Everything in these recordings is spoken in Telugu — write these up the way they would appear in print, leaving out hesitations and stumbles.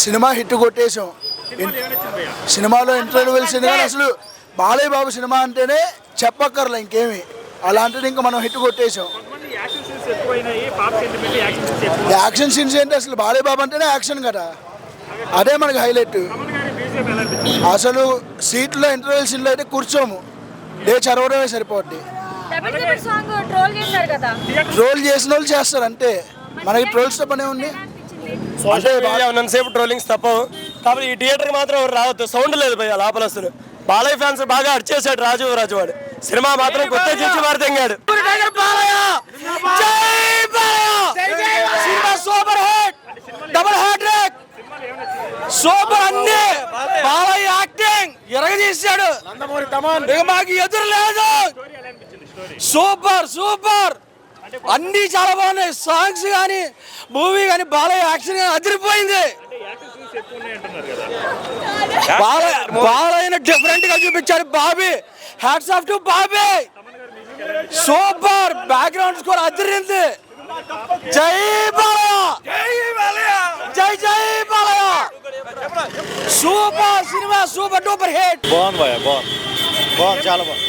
Cinema hit కొట్టేసాం. సినిమాలో ఇంటర్వ్యూస్ కానీ అసలు బాలయ్య బాబు సినిమా అంటేనే చెప్పక్కర్లే ఇంకేమి. అలాంటిది ఇంకా మనం హిట్ కొట్టేసాం. యాక్షన్ సీన్స్ ఏంటి అసలు బాలయ్య బాబు అంటేనే యాక్షన్ కదా, అదే మనకి హైలైట్. అసలు సీట్లో ఇంటర్వ్యూల్ సీన్లో అయితే కూర్చోము, డే చదవడమే సరిపోద్ది. ట్రోల్ చేసిన వాళ్ళు చేస్తారు అంతే, మనకి ట్రోల్స్ తప్పనే ఉంది. ఉన్నంతసేపు ట్రోలింగ్స్ తప్పవు, కాబట్టి ఈ థియేటర్కి మాత్రం రావద్దు. సౌండ్ లేదు భయ్య లోపల. వస్తుంది బాలయ్య ఫ్యాన్స్ బాగా అడిచేసాడు రాజు వాడు. సినిమా మాత్రం కొత్త చిచ్చి మారుతాడు. Super hit, double hat trick, super. అన్ని బాలయ్య యాక్టింగ్ ఎరగదీశాడు, మాకు ఎదురు లేదు. సూపర్ సూపర్, అన్ని చాలా బాగున్నాయి. సాంగ్స్ కానీ మూవీ కానీ బాలయ్య యాక్షన్ కానీ అదిరిపోయింది. బాలయ్యను డిఫరెంట్ గా చూపించారు Bobby. Hats off to Bobby, super. Background score అదిరింది. జై బాలయ్య, జై జై Balayya. Super cinema, super duper hit. బాగుంది భయ్య, బాగుంది చాలా బాగుంది.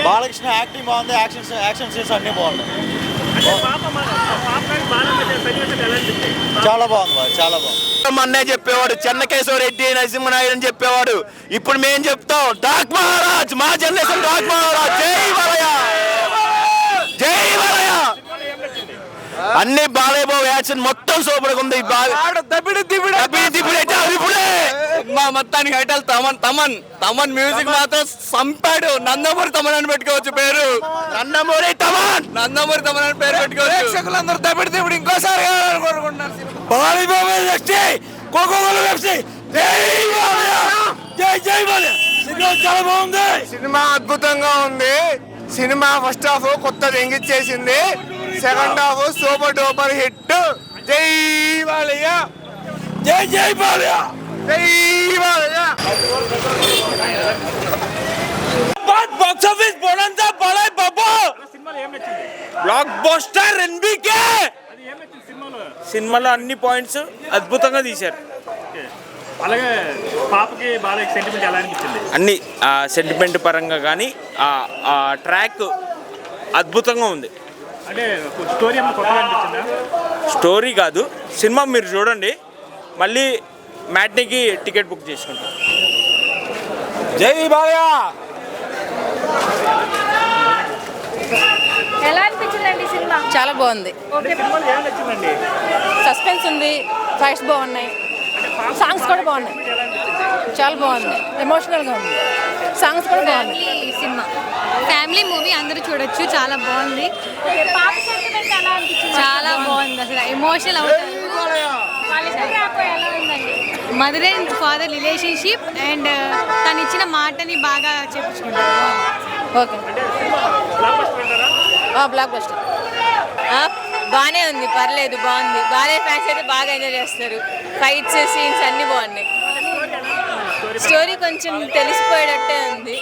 బాలకృష్ణ యాక్టింగ్ బాగుంది, యాక్షన్ సీన్స్ అన్నీ బాగున్నాయి. చాలా బాగుంది భయ్య, చాలా బాగుంది. మొన్నే చెప్పేవాడు చెన్నకేశ్వరరెడ్డి నరసింహనాయుడు అని చెప్పేవాడు. ఇప్పుడు మేం చెప్తాం డాక్ మహారాజ్, మా జనరేషన్ డాక్ మహారాజ్. జై బాలయ్య, జై బాలయ్య. అన్ని బాలయ్య బాబు యాక్షన్ మొత్తం సూపర్ ఉంది. మా మొత్తానికి ఐటల్ తమన్ మ్యూజిక్ మాత్రం సంపాడు. నందమూరి తమన్ అని పెట్టుకోవచ్చు పేరు. నందమూరి తమన్ అని పేరు పెట్టుకోవచ్చు. ప్రేక్షకులందరూ దబిడి ఇంకోసారి కోరుకుంటున్నారు. బాలయ్య బాబు సినిమా చాలా బాగుంది. సినిమా అద్భుతంగా ఉంది. సినిమా ఫస్ట్ హాఫ్ కొత్తది ఎంగిచ్చేసింది, second half super duper hit. జై బాలయ్య, జై జై బాలయ్య, జై బాలయ్య. బాక్స్ ఆఫీస్ బోనంతా Balayya Babu blockbuster NBK. సినిమాలో అన్ని పాయింట్స్ అద్భుతంగా తీశారు. అలాగే పాపకి బాలయ్య సెంటిమెంట్ ఎలా అనిపించింది? అన్ని సెంటిమెంట్ పరంగా కానీ ఆ ట్రాక్ అద్భుతంగా ఉంది. అంటే స్టోరీ ఏమైనా కొత్తగా అనిపించిందా? స్టోరీ కాదు, సినిమా మీరు చూడండి, మళ్ళీ మ్యాట్నీకి టికెట్ బుక్ చేసుకుంటాం. జై బాలయ్య. ఎలా అనిపించిందండి సినిమా? చాలా బాగుంది. సినిమాలో ఏం నచ్చిందండి? సస్పెన్స్ ఉంది, ఫైట్స్ బాగున్నాయి, సాంగ్స్ కూడా బాగున్నాయి. చాలా బాగుంది, ఎమోషనల్గా ఉంది, సాంగ్స్ కూడా బాగున్నాయి. సినిమా ఫ్యామిలీ మూవీ, అందరూ చూడొచ్చు, చాలా బాగుంది. చాలా బాగుంది, అసలు ఎమోషనల్ అవుతుంది. Mother and father relationship and తను ఇచ్చిన మాటని బాగా చెప్పుకుంటారు. ఓకే, బ్లాక్ బస్టర్ బాగానే ఉంది, పర్లేదు, బాగుంది. బాలయ్య ఫ్యాన్స్ అయితే బాగా ఎంజాయ్ చేస్తారు. ఫైట్స్ సీన్స్ అన్నీ బాగున్నాయి. స్టోరీ కొంచెం తెలిసిపోయేటట్టే ఉంది,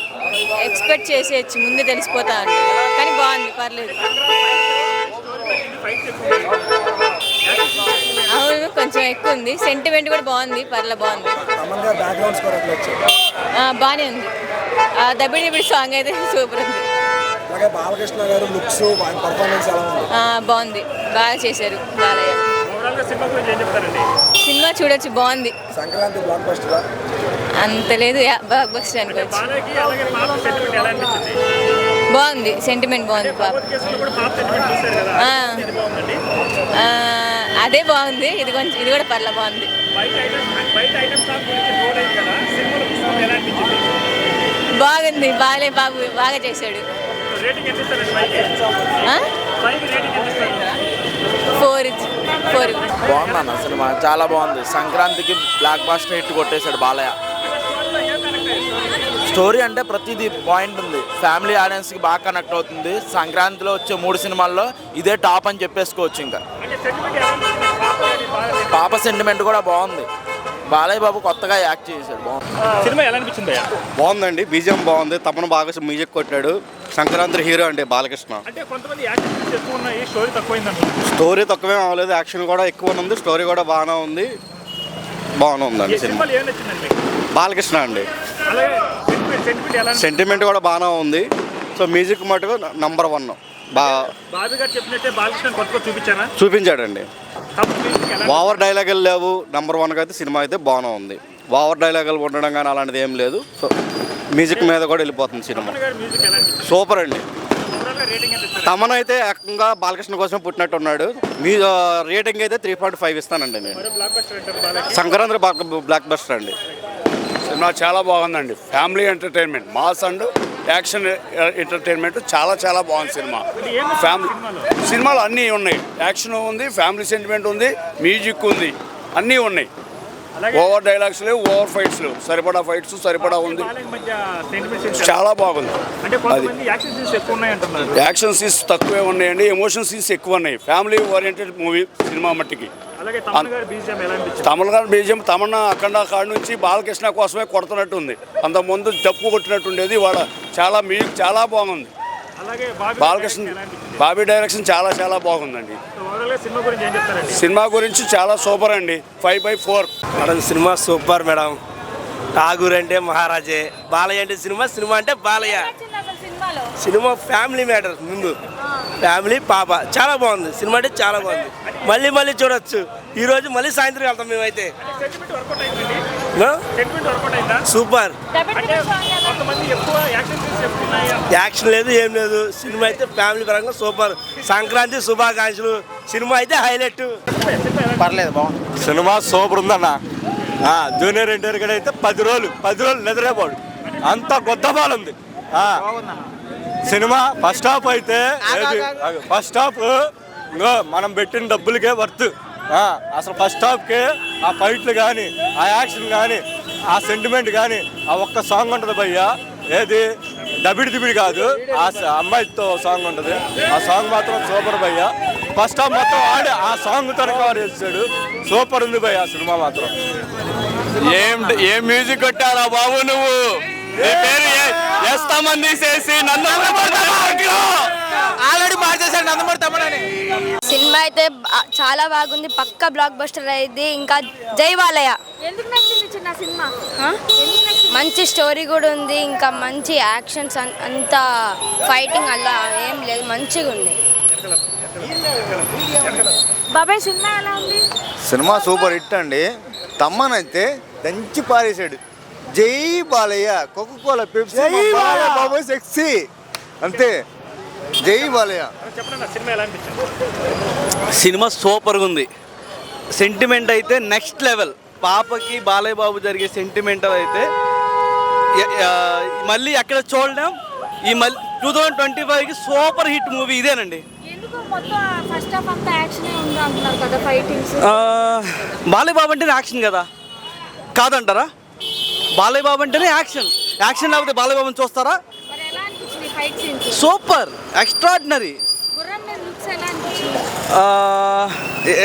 ఎక్స్పెక్ట్ చేసేయచ్చు, ముందు తెలిసిపోతా ఉంది, కానీ బాగుంది, పర్లేదు. అవును, కొంచెం ఎక్కువ ఉంది. సెంటిమెంట్ కూడా బాగుంది, బాగుంది, బాగానే ఉంది. దబిడి సాంగ్ అయితే సూపర్ ఉంది. బాగుంది, బాగా చేశారు బాలయ్య. సినిమా చూడొచ్చు, బాగుంది. అంత లేదు, బ్లాక్ బస్టర్ అనుకోవచ్చు. బాగుంది, సెంటిమెంట్ బాగుంది. అదే బాగుంది, ఇది కూడా బాగుంది. బాగుంది, బాలయ్య బాబు బాగా చేశాడు. 4. బాగుందన్న సినిమా, చాలా బాగుంది. సంక్రాంతికి బ్లాక్ బస్టర్ హిట్ కొట్టేశాడు బాలయ్య. స్టోరీ అంటే ప్రతిదీ పాయింట్ ఉంది, ఫ్యామిలీ ఆడియన్స్కి బాగా కనెక్ట్ అవుతుంది. సంక్రాంతిలో వచ్చే 3 సినిమాల్లో ఇదే టాప్ అని చెప్పేసుకోవచ్చు. ఇంకా పాప సెంటిమెంట్ కూడా బాగుంది. బాలయ్య బాబు కొత్తగా యాక్ట్ చేశాడు, బాగుంది. సినిమా ఎలా అనిపించింది? బాగుందండి, బీజిఎం బాగుంది, తమను బాగా మ్యూజిక్ కొట్టాడు. సంక్రాంతి హీరో అండి బాలకృష్ణ. అంటే కొంతమంది యాక్షన్ సీన్స్ ఎక్కువ ఉన్నాయి, స్టోరీ తక్కువైంది అంటున్నారు. స్టోరీ తక్కువే అవ్వలేదు, యాక్షన్ కూడా ఎక్కువ ఉంది, స్టోరీ కూడా బాగానే ఉంది, బాగానే ఉందండి సినిమా. సినిమాలో ఏం నచ్చిందండి మీకు? బాలకృష్ణ అండి. అలాగే సెంటిమెంట్ ఎలా సెంటిమెంట్ కూడా బాగానే ఉంది. సో మ్యూజిక్ మటుకు నంబర్ 1 బాబీ గారు చెప్పినట్టే బాలకృష్ణ కొత్తగా చూపించారా? చూపించాడండి. తప్పు మ్యూజిక్ ఎలా ఓవర్ డైలాగులు లేవు. నంబర్ 1 అయితే సినిమా అయితే బాగానే ఉంది. ఓవర్ డైలాగులు ఉండడం కానీ అలాంటిది ఏం లేదు. సో మ్యూజిక్ మీద కూడా వెళ్ళిపోతుంది సినిమా. తమన్ గారి మ్యూజిక్ ఎలా అనిపించింది? సూపర్ అండి. ఓవరాల్గా రేటింగ్ ఎంత ఇస్తారు? తమన్ అయితే ఏకంగా బాలకృష్ణ కోసం పుట్టినట్టు ఉన్నాడు. మీ రేటింగ్ అయితే 3.5 ఇస్తానండి నేను. మరో బ్లాక్ బస్టర్ అంటారు బాలకి. సంక్రాంతి బ్లాక్ బస్టర్ అండి. సినిమా చాలా బాగుందండి. Family entertainment, mass and action entertainment చాలా చాలా బాగుంది సినిమా. ఫ్యామిలీ సినిమాలు అన్నీ ఉన్నాయి. యాక్షన్ ఉంది, ఫ్యామిలీ సెంటిమెంట్ ఉంది, మ్యూజిక్ ఉంది, అన్నీ ఉన్నాయి. ఓవర్ డైలాగ్స్ లేవు, ఓవర్ ఫైట్స్ లేవు, సరిపడా ఫైట్స్ సరిపడా ఉంది. బాలకి మధ్య సెంటిమెంట్ సీన్స్ చాలా బాగుంది. అంటే కొంతమంది యాక్షన్ సీన్స్ ఎక్కువ ఉన్నాయి అంటున్నారు. యాక్షన్ సీన్స్ తక్కువే ఉన్నాయండి, ఎమోషన్ సీన్స్ ఎక్కువ ఉన్నాయి. ఫ్యామిలీ ఓరియంటెడ్ మూవీ సినిమా మట్టికి. అలాగే తమన్ గారి బీజిఎం ఎలా అనిపించింది? తమిళ గారి బీజం తమన్నా అఖండ కాడ నుంచి బాలకృష్ణ కోసమే కొడుతున్నట్టు ఉంది. అంత ముందు డప్పు కొట్టినట్టు ఉండేది. వాడ చాలా మ్యూజిక్ చాలా బాగుంది. అలాగే బాలకృష్ణ బాబీ డైరెక్షన్ చాలా చాలా బాగుందండి. ఓవరాల్గా సినిమా గురించి ఏం చెప్తారండి? సినిమా గురించి చాలా సూపర్ అండి. 5/4. Madam cinema super madam. Tagore అంటే మహారాజే, బాలయ్య అంటే సినిమా అంటే బాలయ్య. Cinema family matter. ముందు ఫ్యామిలీ పాప చాలా బాగుంది సినిమా, అంటే చాలా బాగుంది. మళ్ళీ చూడొచ్చు. ఈ రోజు మళ్ళీ సాయంత్రం వెళ్తాం మేమైతే. సెంటిమెంట్ వర్కౌట్ అయిందండి. సెంటిమెంట్ వర్కౌట్ అయిందా? సూపర్. అంటే కొంతమంది ఎక్కువ యాక్షన్ సీన్స్ ఎక్కువ ఉన్నాయి. యాక్షన్ లేదు, ఏం లేదు. సినిమా అయితే ఫ్యామిలీ పరంగా సూపర్. సంక్రాంతి శుభాకాంక్షలు. సినిమా అయితే హైలైట్. పర్లేదు, బాగుంది. సినిమా సూపర్ ఉందన్న. జూనియర్ ఎన్టీఆర్ గడ అయితే 10 రోజులు నిద్రపోడు, అంత కొత్త బాల్ ఉంది సినిమా. ఫస్ట్ హాఫ్ అయితే ఫస్ట్ హాఫ్ మనం పెట్టిన డబ్బులకే వర్త్. అసలు ఫస్ట్ హాఫ్కే ఆ ఫైట్లు కానీ, ఆ యాక్షన్ కానీ, ఆ సెంటిమెంట్ కానీ, ఆ ఒక్క సాంగ్ ఉంటుంది భయ్యా. ఏది దబిడి కాదు, ఆ అమ్మాయితో సాంగ్ ఉంటుంది. ఆ సాంగ్ మాత్రం సూపర్ భయ్యా. ఫస్ట్ హాఫ్ మొత్తం ఆడి ఆ సాంగ్ తో కవర్ చేస్తాడు. సూపర్ ఉంది భయ్యా సినిమా మాత్రం. ఏం మ్యూజిక్ కొట్టారా బాబు నువ్వు? వేస్తామని తీసేసి ఆల్రెడీ మార్చేశాడు నందమూరి తమ్ముడని. సినిమా అయితే చాలా బాగుంది, పక్క బ్లాక్ బస్టర్ అయింది. ఇంకా జై బాలయ్య. ఎందుకు నచ్చింది చిన్న సినిమా? మంచి స్టోరీ కూడా ఉంది, ఇంకా మంచి యాక్షన్స్, అంత ఫైటింగ్ అలా ఏం లేదు, మంచిగా ఉంది. బాబాయ్ సినిమా ఎలా ఉంది? సినిమా సూపర్ హిట్ అండి. తమ్మన్ అయితే దంచి పారేశాడు. జై బాలయ్య, కోకోకోలా, పెప్సీ, బాబు సెక్సీ, అంతే. జై బాలయ్య. చెప్పండి సినిమా ఎలా అనిపించింది? సినిమా సూపర్గా ఉంది. సెంటిమెంట్ అయితే నెక్స్ట్ లెవెల్. పాపకి బాలయ్య బాబు జరిగే సెంటిమెంటల్ అయితే మళ్ళీ ఎక్కడ చూడడం. ఈ మళ్ళీ 2025కి సూపర్ హిట్ మూవీ ఇదేనండి. ఎందుకు మొత్తం ఫస్ట్ హాఫ్ అంతా యాక్షనే ఉంది అంటున్నారు కదా, ఫైటింగ్స్. బాలయ్య బాబు అంటేనే యాక్షన్ కదా, కాదంటారా? బాలయ్య బాబు అంటేనే యాక్షన్. యాక్షన్ లేకపోతే బాలయ్య బాబుని చూస్తారా? మరి ఎలా అనిపించింది ఫైట్ సీన్స్? Super, extraordinary. గుర్రం మీద లుక్స్ ఎలా అనిపించింది?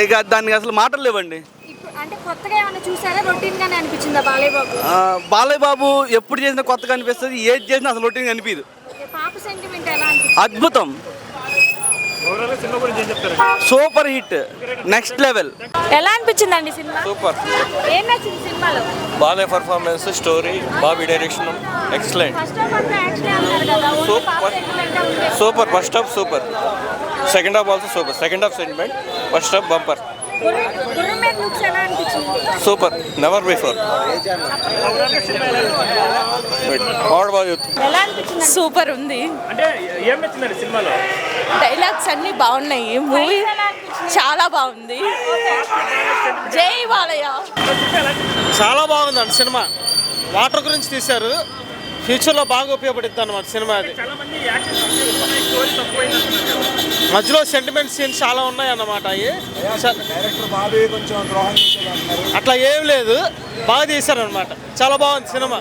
ఇక దానికి అసలు మాటలు లేవండి. ఇప్పుడు అంటే కొత్తగా ఏమైనా చూసారా? రొటీన్ గానే అనిపించిందా బాలయ్య బాబు? బాలయ్య బాబు ఎప్పుడు చేసినా కొత్తగా అనిపిస్తుంది, ఏది చేసినా అసలు రొటీన్ అనిపించదు. పాప సెంటిమెంట్ ఎలా అనిపించింది? అద్భుతం. ఓవరాల్గా సినిమా గురించి ఏం చెప్తారు? Super hit, next level. ఎలా అనిపించిందండి సినిమా? సూపర్. ఏం నచ్చింది సినిమాలో? Balayya performance, story, Bobby direction excellent. First half అంతా యాక్షన్ అన్నారు కదా, ఓన్లీ పాప సెంటిమెంట్ ఉంది. Super. First half super, second half also super. Second half sentiment, first half bumper. గుర్రం మీద లుక్స్ ఎలా అనిపించింది? Super, never before. ఎలా అనిపించింది? సూపర్ ఉంది. అంటే ఏం నచ్చిందండి సినిమాలో? డైలాగ్స్ అన్ని బాగున్నాయి. మూవీ చాలా బాగుంది. జై బాలయ్య. చాలా బాగుందండి సినిమా. వాటర్ గురించి తీశారు, ఫ్యూచర్లో బాగా ఉపయోగపడుతుంది అన్నమాట సినిమా. అది చాలా మంది యాక్షన్ సీన్స్ ఉన్నాయి, స్టోరీ తక్కువైంది అంటున్నారు కదా. మధ్యలో సెంటిమెంట్ సీన్స్ చాలా ఉన్నాయి అన్నమాట. అవి అట్లా ఏం లేదు, బాగా తీశారు అనమాట. చాలా బాగుంది సినిమా.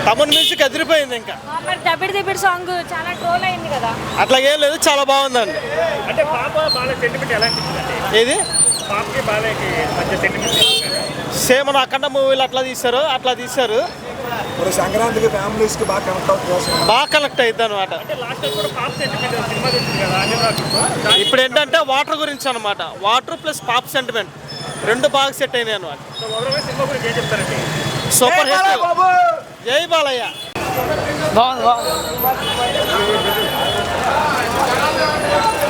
తమన్ మ్యూజిక్ అదిరిపోయింది. ఇంకా మరి దబిడి సాంగ్ చాలా ట్రోల్ అయింది కదా. అట్లా ఏం లేదు, చాలా బాగుందండి. అంటే పాప బాలయ్య సెంటిమెంట్ ఎలా అనిపించిందండి? ఏది పాపకి బాలయ్యకి మధ్య సెంటిమెంట్ సేమ్ మన అఖండ మూవీలు అట్లా తీశారు ఇప్పుడు సంక్రాంతికి ఫ్యామిలీస్కి బాగా కనెక్ట్ అవుతుంది. బాగా కనెక్ట్ అవుతుంది అనమాట. ఇప్పుడు ఏంటంటే వాటర్ గురించి అనమాట. వాటర్ ప్లస్ పాప్ సెంటిమెంట్ రెండు బాగా సెట్ అయినాయి అనమాట. Super hit. జై బాలయ్య.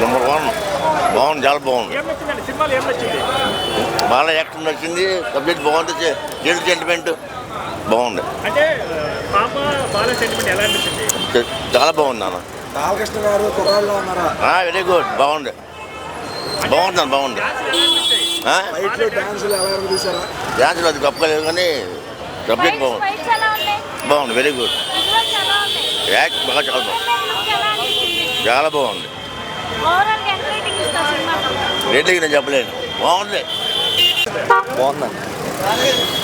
నెంబర్ 1 బాగుంది, చాలా బాగుంది. బాగా యాక్షన్ నచ్చింది, సబ్జెక్ట్ బాగుంది, జైలు సెంటిమెంట్ బాగుంది. అంటే పాప బాల సెంటిమెంట్ ఎలా అనిపించింది? చాలా బాగుంది అన్న. బాలకృష్ణ గారు కుర్రాళ్ళలో ఉన్నారా? వెరీ గుడ్, బాగుంది, బాగుంది అన్న, బాగుంది. డ్యాన్సులు అది గొప్పగా లేదు కానీ సబ్జెక్ట్ బాగుంది, బాగుంది, వెరీ గుడ్. యాక్ట్ బాగా చాలా బాగుంది, చాలా బాగుంది. రేట్లకి నేను చెప్పలేను, బాగుంది. బాగుందండి.